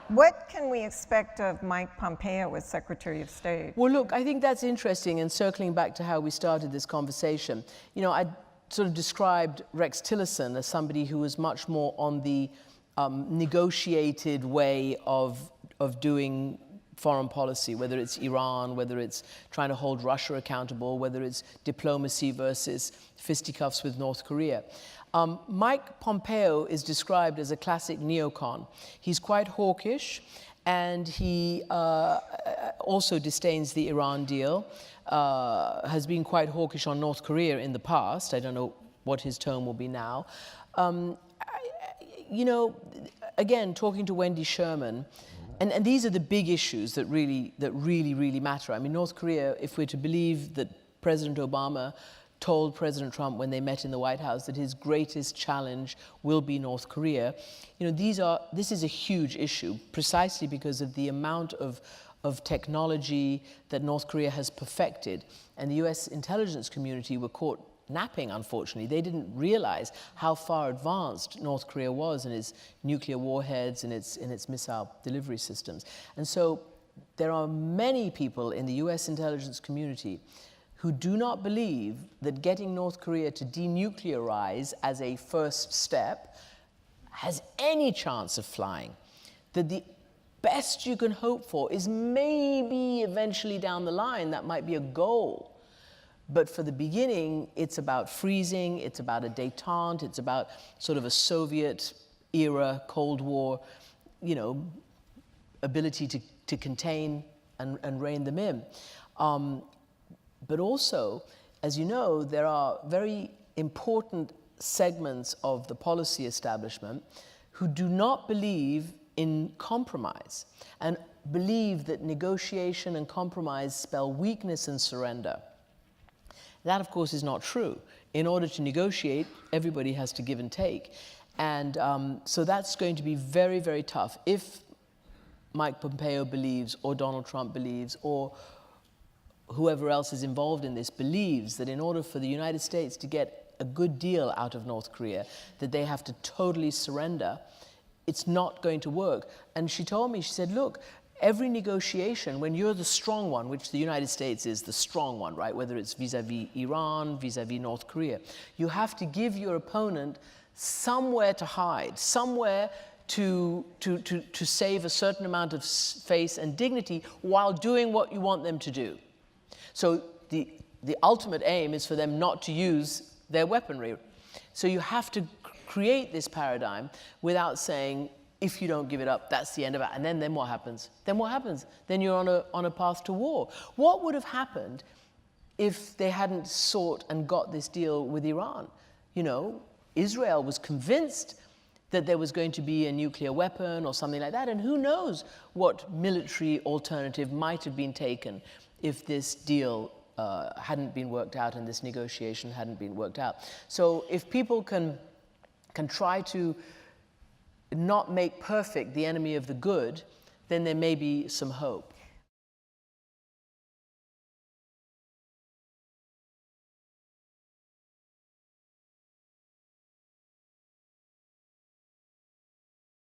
What can we expect of Mike Pompeo as Secretary of State? Well, look, I think that's interesting, and circling back to how we started this conversation. You know, I sort of described Rex Tillerson as somebody who was much more on the negotiated way of doing foreign policy, whether it's Iran, whether it's trying to hold Russia accountable, whether it's diplomacy versus fisticuffs with North Korea. Mike Pompeo is described as a classic neocon. He's quite hawkish, and he also disdains the Iran deal, has been quite hawkish on North Korea in the past. I don't know what his tone will be now. You know, again, talking to Wendy Sherman, and these are the big issues that really matter. I mean, North Korea, if we're to believe that President Obama told President Trump when they met in the White House that his greatest challenge will be North Korea, you know, this is a huge issue precisely because of the amount of technology that North Korea has perfected. And the US intelligence community were caught napping, unfortunately. They didn't realize how far advanced North Korea was in its nuclear warheads and its missile delivery systems. And so there are many people in the US intelligence community who do not believe that getting North Korea to denuclearize as a first step has any chance of flying. That the best you can hope for is maybe eventually down the line that might be a goal. But for the beginning, it's about freezing, it's about a détente, it's about sort of a Soviet-era Cold War, you know, ability to contain and rein them in. But also, as you know, there are very important segments of the policy establishment who do not believe in compromise and believe that negotiation and compromise spell weakness and surrender. That, of course, is not true. In order to negotiate, everybody has to give and take. And so that's going to be very, very tough. If Mike Pompeo believes, or Donald Trump believes, or whoever else is involved in this believes that in order for the United States to get a good deal out of North Korea, that they have to totally surrender, it's not going to work. And she told me, she said, look, every negotiation, when you're the strong one, which the United States is the strong one, right, whether it's vis-a-vis Iran, vis-a-vis North Korea, you have to give your opponent somewhere to hide, somewhere to save a certain amount of face and dignity while doing what you want them to do. So the ultimate aim is for them not to use their weaponry. So you have to create this paradigm without saying, if you don't give it up, that's the end of it. And then what happens? Then what happens? Then you're on a path to war. What would have happened if they hadn't sought and got this deal with Iran? You know, Israel was convinced that there was going to be a nuclear weapon or something like that. And who knows what military alternative might have been taken if this deal hadn't been worked out and this negotiation hadn't been worked out. So if people can try to not make perfect the enemy of the good, then there may be some hope.